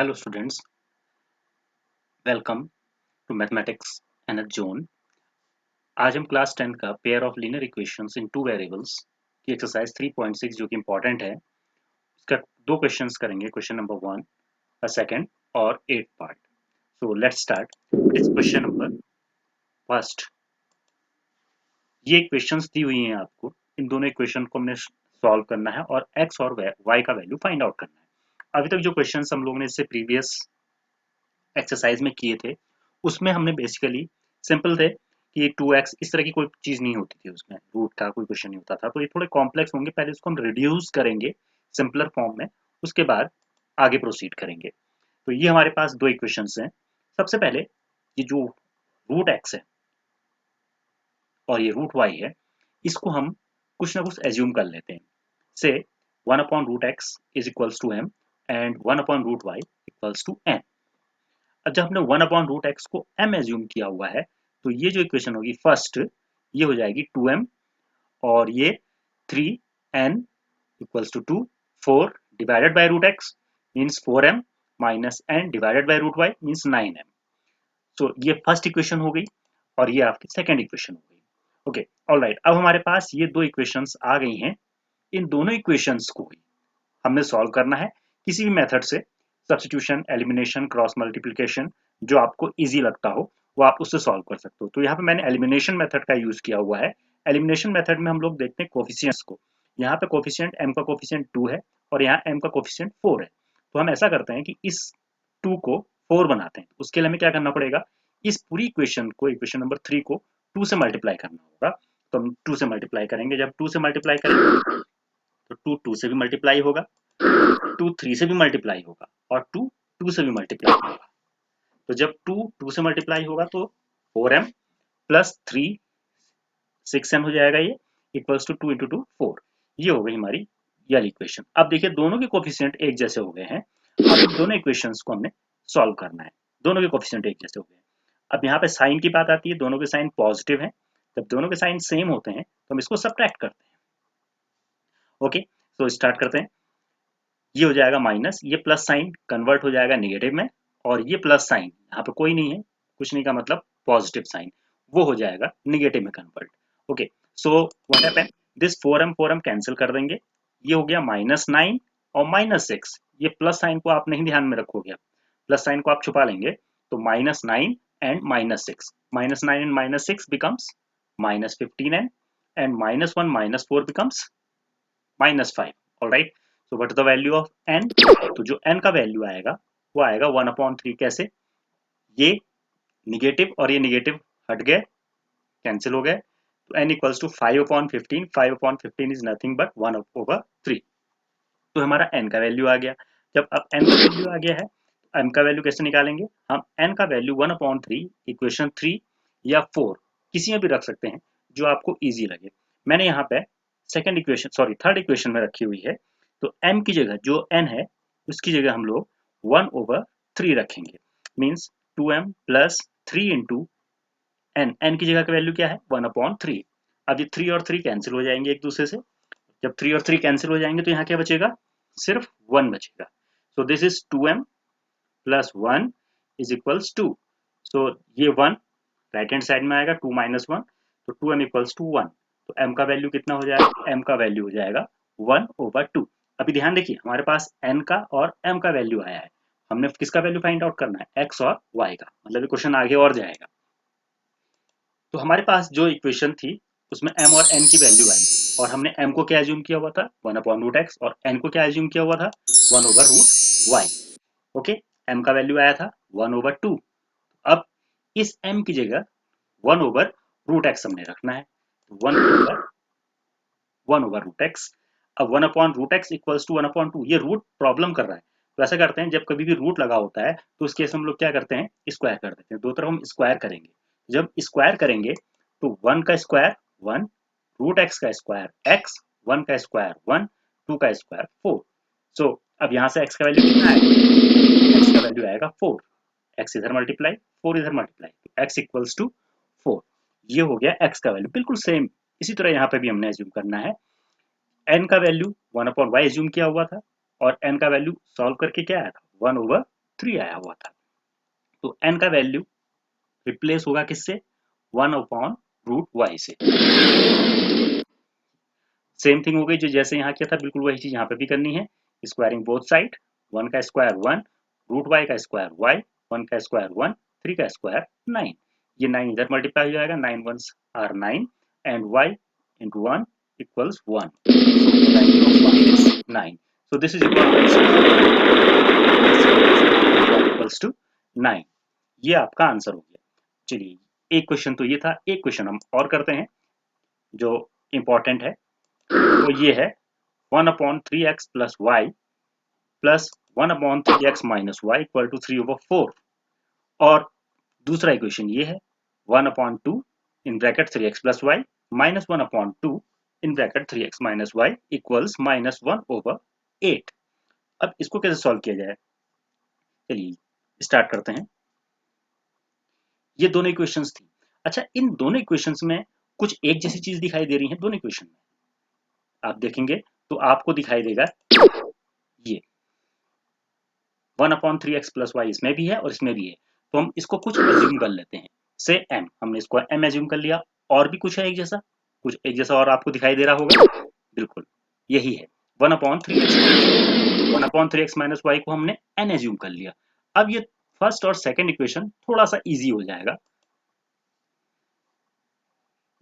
Hello students, welcome to mathematics energy zone. आज हम class 10 का pair of linear equations in two variables की exercise 3.6 जो कि इम्पोर्टेंट है, इसका दो क्वेश्चंस करेंगे। क्वेश्चन नंबर 1, सेकंड और 8 part. So let's start. It's question number first. ये इक्वेशंस दी हुई हैं आपको, इन दोनों इक्वेशन को हमने सॉल्व करना है और एक्स और वाई का वैल्यू फाइंड आउट करना है। अभी तक जो क्वेश्चन हम लोगों ने इससे प्रीवियस एक्सरसाइज में किए थे, उसमें हमने बेसिकली सिंपल थे कि 2x इस तरह की कोई चीज़ नहीं होती थी, उसमें रूट का कोई क्वेश्चन नहीं होता था। तो ये थोड़े कॉम्प्लेक्स होंगे, पहले इसको हम रिड्यूस करेंगे सिंपलर फॉर्म में, उसके बाद आगे प्रोसीड करेंगे। तो ये हमारे पास दो इक्वेशंस हैं। सबसे पहले ये जो रूट एक्स है और ये रूट वाई है, इसको हम कुछ ना कुछ एज्यूम कर लेते हैं। से 1/√x is equals to m and 1/√y equals to n। अब जब हमने 1/√x को m एज्यूम किया हुआ है, तो ये जो इक्वेशन होगी फर्स्ट, ये हो जाएगी 2m और ये 3n equals to 2, 4 divided by root X means 4m minus n divided by root Y means 9m। So ये फर्स्ट इक्वेशन हो गई और ये आपकी सेकेंड इक्वेशन हो गई। Okay, alright. अब हमारे पास ये दो इक्वेशंस आ गई हैं। इन दोनों इक्वेशंस को ही हमने सॉल्व करना है किसी भी मेथड से, सब्स्टिट्यूशन, एलिमिनेशन, क्रॉस मल्टीप्लिकेशन, जो आपको इजी लगता हो वो आप उससे सॉल्व कर सकते हो। तो यहाँ पे मैंने एलिमिनेशन मेथड का यूज किया हुआ है। एलिमिनेशन मेथड में हम लोग देखते हैं कोफिशिएंट्स को। यहाँ पे कोफिशिएंट m का कोफिशिएंट 2 है और यहाँ m का कोफिशिएंट 4 है। तो हम ऐसा करते हैं कि इस 2 को 4 बनाते हैं। उसके लिए हमें क्या करना पड़ेगा, इस पूरी इक्वेशन को, इक्वेशन नंबर 3 को 2 से मल्टीप्लाई करना होगा। तो हम 2 से मल्टीप्लाई करेंगे। जब 2 से मल्टीप्लाई करेंगे तो 2 2 से भी मल्टीप्लाई होगा, 2 3 से भी मल्टीप्लाई होगा और 2 2 से भी मल्टीप्लाई होगा। तो जब 2 2 से मल्टीप्लाई होगा तो 4m प्लस 3 6m हो जाएगा, ये इक्वल्स टू 2 इंटू 2 4। ये हो गई हमारी ये वाली इक्वेशन। अब देखिए दोनों के कोफिशिएंट एक जैसे हो गए हैं। अब इन दोनों इक्वेशंस को हमने सॉल्व करना है। दोनों के कोफिशिएंट एक जैसे हो गए हैं। अब यहाँ पे साइन की बात आती है, दोनों के साइन पॉजिटिव हैं। जब दोनों के साइन सेम होते हैं तो हम इसको सब्ट्रैक्ट करते हैं। ओके, तो स्टार्ट करते हैं। ये हो जाएगा माइनस, ये प्लस साइन कन्वर्ट हो जाएगा नेगेटिव में, और ये प्लस साइन यहाँ पे कोई नहीं है, कुछ नहीं का मतलब पॉजिटिव साइन, वो हो जाएगा नेगेटिव में convert. Okay, so what happen, this 4m cancel कर देंगे। ये हो गया -9 और -6। ये प्लस साइन को आप नहीं ध्यान में रखोगे, प्लस साइन को आप छुपा लेंगे। तो -9 and -6, -9 and -6 becomes -15n and -1 -4 becomes -5। Alright, so what is the value of n? तो जो n का वैल्यू आएगा वो आएगा 1/3। कैसे? ये निगेटिव और ये निगेटिव हट गए, कैंसिल हो गए, तो n equals to 5/15। 5/15 is nothing but 1/3। तो हमारा n का वैल्यू आ गया। जब अब n का वैल्यू आ गया है, m का वैल्यू कैसे निकालेंगे हम? n का वैल्यू 1/3 इक्वेशन 3 या 4 किसी में भी रख सकते हैं, जो आपको इजी लगे। मैंने यहाँ पे second equation, sorry third equation में रखी हुई है। तो m की जगह जो n है उसकी जगह हम लोग 1/3 रखेंगे, means 2m plus 3 into n की जगह का वैल्यू क्या है 1/3। अब ये 3 और 3 कैंसिल हो जाएंगे एक दूसरे से। जब 3 और 3 कैंसिल हो जाएंगे तो यहाँ क्या बचेगा, सिर्फ 1 बचेगा। So this is 2m plus 1 is equals 2। सो ये 1 राइट हैंड साइड में आएगा, 2 माइनस 1, तो 2m इक्वल्स टू 1। तो m का वैल्यू कितना हो जाएगा, m का वैल्यू हो जाएगा 1/2। अभी ध्यान देखिए हमारे पास n का और m का वैल्यू आया है, हमने किसका वैल्यू फाइंड आउट करना है, x और y का। मतलब ये क्वेश्चन आगे और जाएगा। तो हमारे पास जो इक्वेशन थी उसमें m और n की वैल्यू आई, और हमने m को क्या एज्यूम किया हुआ था 1/√x और n को क्या एज्यूम किया हुआ था 1/√y। ओके, m का वैल्यू आया था 1/2। अब इस m की जगह 1/√x हमने रखना है, तो 1/√x। अब 1/√x इक्वल्स टू 1/2। ये रूट प्रॉब्लम कर रहा है, तो ऐसा करते हैं जब कभी भी रूट लगा होता है तो उस केस हम लोग क्या करते हैं, स्क्वायर कर देते हैं। दो तरफ हम स्क्वायर करेंगे। जब स्क्वायर करेंगे तो 1 का स्क्वायर 1, √x का स्क्वायर x, 1 का स्क्वायर 1, 2 का स्क्वायर 4। सो अब यहाँ से x का वैल्यू कितना आएगा, x का वैल्यू आएगा 4। x इधर मल्टीप्लाई, 4 इधर मल्टीप्लाई, तो x इक्वल्स टू 4। ये हो गया x का वैल्यू, बिल्कुल सेम इसी तरह यहाँ पे भी हमने एज्यूम करना है। n का वैल्यू 1/y एज्यूम किया हुआ था और n का वैल्यू सॉल्व करके क्या आया था 1/2। 3 आया हुआ था। तो n का वैल्यू रिप्लेस होगा किससे? 1/√y से। सेम थिंग हो गई, जो जैसे यहाँ किया था बिल्कुल वही चीज यहाँ पे भी करनी है। स्क्वायरिंग बोथ साइड, 1 का स्क्वायर 1, √y का स्क्वायर y, 1 का स्क्वायर 1, 3 का स्क्वायर 9। ये 9 इधर मल्टीप्लाई हो जाएगा, 9 1s are 9 and y into 1 equals 1. So the value of y is 9. So this is equals to 9. ये आपका आंसर हो गया। चलिए एक क्वेश्चन तो ये था, एक क्वेश्चन हम और करते हैं जो इंपॉर्टेंट है। तो ये है 1/3x plus y plus 1/3x minus y equal to 3/4। और दूसरा इक्वेशन ये है 1/2 in bracket 3x plus y minus 1/2 in bracket 3x minus y equals -1/8। अब इसको कैसे सॉल्व किया जाए? चलिए स्टार्ट करते हैं। ये दोनों इक्वेशंस थी। अच्छा, इन दोनों इक्वेशंस में कुछ एक जैसी चीज दिखाई दे रही है। दोनों इक्वेशन में आप देखेंगे तो आपको दिखाई देगा ये 1/3x plus y इसमें भी है और इसमें भी है। तो हम इसको कुछ एज्यूम कर लेते हैं, से m। हमने इसको m एज्यूम कर लिया। और भी कुछ है एक जैसा, कुछ एक जैसा और आपको दिखाई दे रहा होगा। बिल्कुल यही है 1/3x माइनस y को हमने n एज्यूम कर लिया। अब ये फर्स्ट और सेकंड इक्वेशन थोड़ा सा इजी हो जाएगा।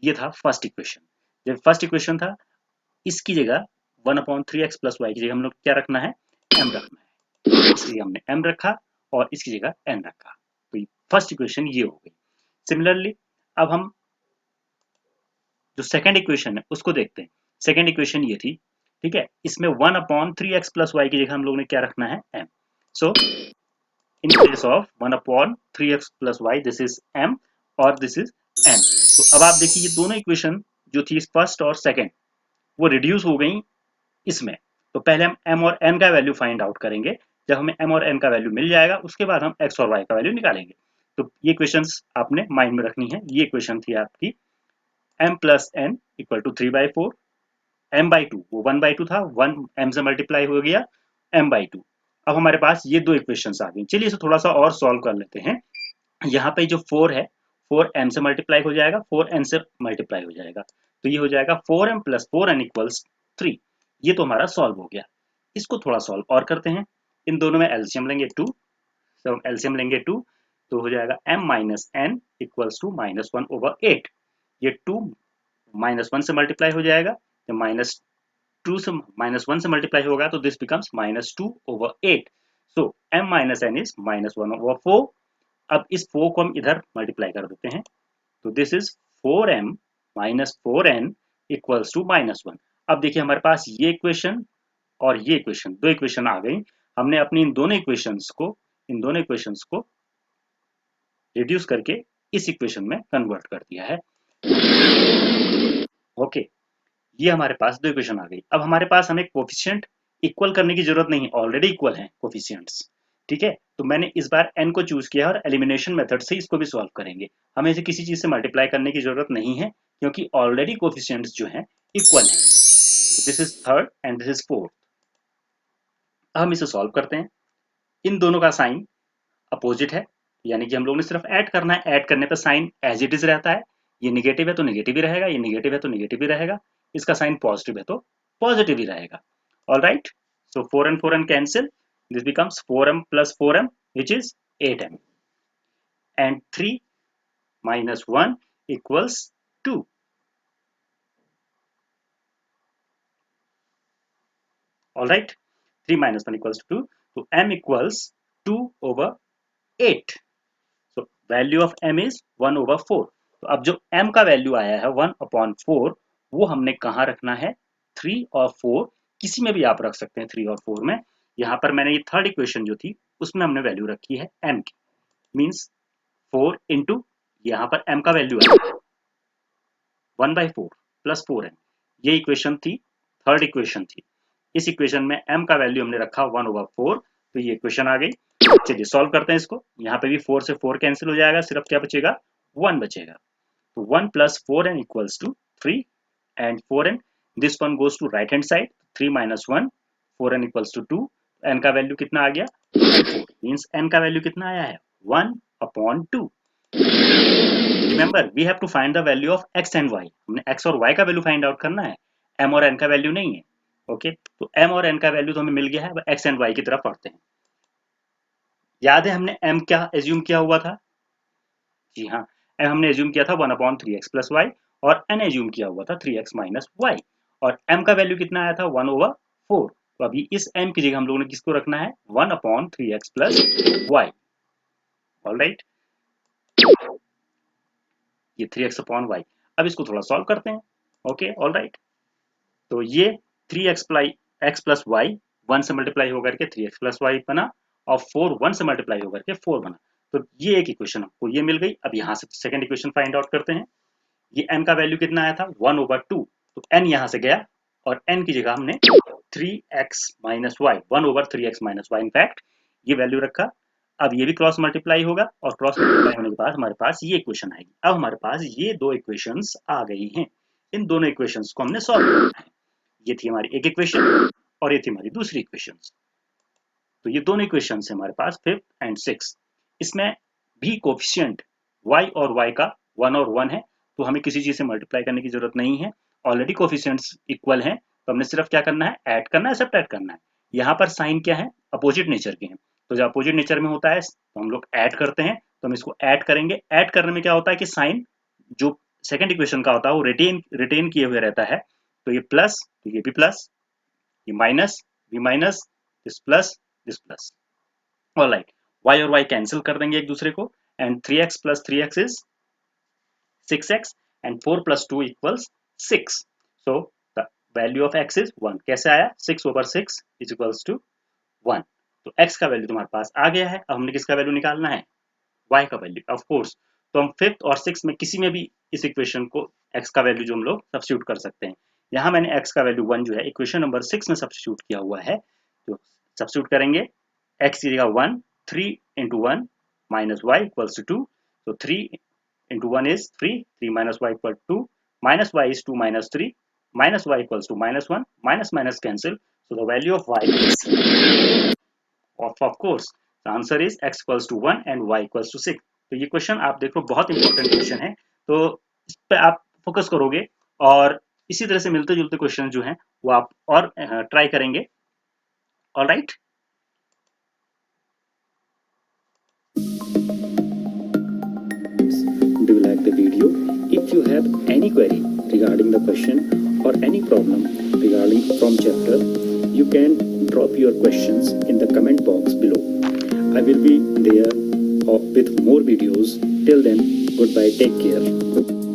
ये था फर्स्ट इक्वेशन। जब फर्स्ट इक्वेशन था, इसकी जगह 1/3x plus y की जगह हम लोग क्या रखना है? m रखना है। इसकी जगह हमने m रखा और इसकी जगह n रखा। तो फर्स्ट इक्वेशन ये हो गई। सिमिलरली अब हम जो सेकंड इक्वेशन है उसको देखते हैं। सेकंड इक्वेशन ये थी, ठीक है। इसमें 1/3x plus y की जगह हम लोग ने क्या रखना है? m। So in place of 1/3x plus y this is m और दिस इज n। तो अब आप देखिए ये दोनों इक्वेशन जो थी फर्स्ट और सेकंड, वो रिड्यूस हो गई इसमें। तो पहले हम m और n का वैल्यू फाइंड आउट करेंगे। जब हमें m और n का वैल्यू मिल जाएगा उसके बाद हम x और y का वैल्यू निकालेंगे। तो ये क्वेश्चंस आपने माइंड में रखनी है। ये क्वेश्चन थी आपकी m plus n equal to 3/4, m/2 वो 1/2 था, 1 m से मल्टीप्लाई हो गया m/2। अब हमारे पास ये दो इक्वेशंस आ गई। चलिए इसे थोड़ा सा और सॉल्व कर लेते हैं। यहाँ पे जो 4 है 4m से मल्टीप्लाई हो जाएगा, 4n से मल्टीप्लाई हो जाएगा। तो ये हो जाएगा 4m plus 4n equals 3। ये तो हमारा सॉल्व हो गया। इसको थोड़ा सॉल्व और करते हैं। इन दोनों में एलसीएम लेंगे 2। जब हम एलसीएम लेंगे 2 तो हो जाएगा m minus n equals to -1/8। ये 2 -1 से मल्टीप्लाई हो जाएगा। जब -2 से -1 से मल्टीप्लाई होगा तो this becomes -2/8। So m minus n is -1/4। अब इस 4 को हम इधर मल्टीप्लाई कर देते हैं। तो this is 4m minus 4n equals to -1। अब देखिए हमारे पास ये इक्वेशन और ये इक्वेशन, दो इक्वेशन आ गई। हमने अपनी इन दोनों इक्वेशंस को रिड्यूस करके इस इक्वेशन में कन्वर्ट कर दिया है। ओके, ये हमारे पास दो इक्वेशन आ गई। अब हमारे पास हमें कोफिशिएंट इक्वल करने की जरूरत नहीं, ऑलरेडी इक्वल है कोफिशिएंट्स, ठीक है। तो मैंने इस बार n को चूज किया और एलिमिनेशन मेथड से इसको भी सॉल्व करेंगे। हमें इसे किसी चीज से मल्टीप्लाई करने की जरूरत नहीं है क्योंकि ऑलरेडी कोफिशिएंट्स जो हैं इक्वल हैं। This is third and this is fourth. हम इसे सॉल्व करते हैं। इन दोनों का साइन अपोजिट है, यानी कि हम लोग ने सिर्फ ऐड करना है। ऐड करने पर साइन एज इट इज रहता है। ये निगेटिव है तो निगेटिव ही रहेगा, ये निगेटिव है तो निगेटिव ही रहेगा। इसका साइन पॉजिटिव है तो पॉजिटिव ही रहेगा। All right, so 4 and 4n cancel. This becomes 4m plus 4m which is 8m and 3 minus 1 equals 2. All right, 3 minus 1 equals 2. So m equals 2/8. So value of m is 1/4. तो अब जो m का value आया है 1/4, वो हमने कहाँ रखना है? 3 और 4, किसी में भी आप रख सकते हैं 3 और 4 में। यहाँ पर मैंने ये थर्ड इक्वेशन जो थी उसमें हमने वैल्यू रखी है m की, मीन्स 4 इंटू यहाँ पर m का वैल्यू है 1/4 प्लस 4n। ये इक्वेशन थी, थर्ड इक्वेशन थी। इस इक्वेशन में m का वैल्यू हमने रखा 1/4। तो ये इक्वेशन आ गई। चलिए सॉल्व करते हैं इसको। यहाँ पे भी 4 से 4 कैंसिल हो जाएगा, सिर्फ क्या बचेगा? 1 बचेगा। तो 1 plus 4n equals to 3 and 4n, this one goes to right hand side, 3 minus 1, 4n equals to 2 n का वैल्यू कितना आ गया 4 मींस n का वैल्यू कितना आया है 1/2। Remember we have to find the value of x and y, हमने x और y का वैल्यू फाइंड आउट करना है, m और n का वैल्यू नहीं है। ओके तो m और n का वैल्यू तो हमें मिल गया है, अब x एंड y की तरफ पढ़ते हैं। याद है हमने m क्या एज्यूम किया हुआ था? जी हाँ, m हमने एज्यूम किया था 1/3x + y और n एज्यूम किया हुआ था 3x - y और m का वैल्यू कितना आया था 1/4। तो अभी इस m की जगह हम लोगों ने किसको रखना है 1/3x + y। ऑलराइट, ये 3x/y। अब इसको थोड़ा सॉल्व करते हैं। ओके ऑलराइट, तो ये 3x + y 1 से मल्टीप्लाई होकर के 3x + y बना और 4 1 से मल्टीप्लाई होकर के 4 बना। तो ये एक इक्वेशन हमको ये मिल गई। अब यहाँ से सेकंड इक्वेशन फाइंड आउट करते हैं। ये n का वैल्यू कितना आया था 1/2, तो n यहाँ से गया और n की जगह हमने 3x - y 1/3x - y in fact ये वैल्यू रखा। अब ये भी क्रॉस मल्टीप्लाई होगा और क्रॉस मल्टीप्लाई होने के बाद हमारे पास ये इक्वेशन आएगी। अब हमारे पास ये दो इक्वेशंस आ गई हैं। इन दोनों इक्वेशंस को हमने सॉल्व करना है। ये थी हमारी एक इक्वेशन और ये थी हमारी दूसरी इक्वेशन। तो ये दोनों इक्वेशन है हमारे पास 5th एंड 6th। इसमें भी कोफिशिएंट y और y का 1 और 1 है, तो हमें किसी चीज से मल्टीप्लाई करने की जरूरत नहीं है। ऑलरेडी कोफिशिएंट्स इक्वल हैं, तो हमने सिर्फ क्या करना है ऐड करना है, सब्ट्रैक्ट करना है। यहाँ पर साइन क्या है अपोजिट नेचर के हैं, तो जब अपोजिट नेचर में होता है तो हम लोग ऐड करते हैं। तो हम इसको ऐड करेंगे। ऐड करने में क्या होता है कि साइन जो सेकंड इक्वेशन का होता है वो रिटेन किए हुए रहता है। तो ये प्लस, तो ये भी प्लस, ये माइनस, भी minus, this plus, this plus. Alright, y और y कैंसिल कर देंगे एक दूसरे को and 3x + 3x is 6x and 4 + 2 = 6। So the value of x is 1। कैसे आया 6/6 = 1। तो x का वैल्यू तुम्हारे पास आ गया है। अब हमने किसका वैल्यू निकालना है y का वैल्यू ऑफ कोर्स। तो हम 5th और 6th में किसी में भी इस इक्वेशन को x का वैल्यू जो हम लोग सब्स्टिट्यूट कर सकते हैं। यहाँ मैंने x का वैल्यू 1 जो है इक्वेशन नंबर 6 में सब्स्टिट्यूट किया हुआ है। तो सब्स्टिट्यूट करेंगे x की जगह 1, 3 × 1 - y = 2। तो 3 × 1 is 3, 3 - y = 2, -y is 2 - 3, -y = -1, minus cancel. So the value of y is, of course, the answer is x = 1 and y = 6। तो ये क्वेश्चन आप देखो बहुत इंपॉर्टेंट क्वेश्चन है, तो इस पे आप फोकस करोगे और इसी तरह से मिलते जुलते क्वेश्चन जो हैं वो आप और ट्राई करेंगे। Alright, Do you like the video? If you have any query regarding the question or any problem regarding from chapter, you can drop your questions in the comment box below. I will be there with more videos. Till then, goodbye, take care.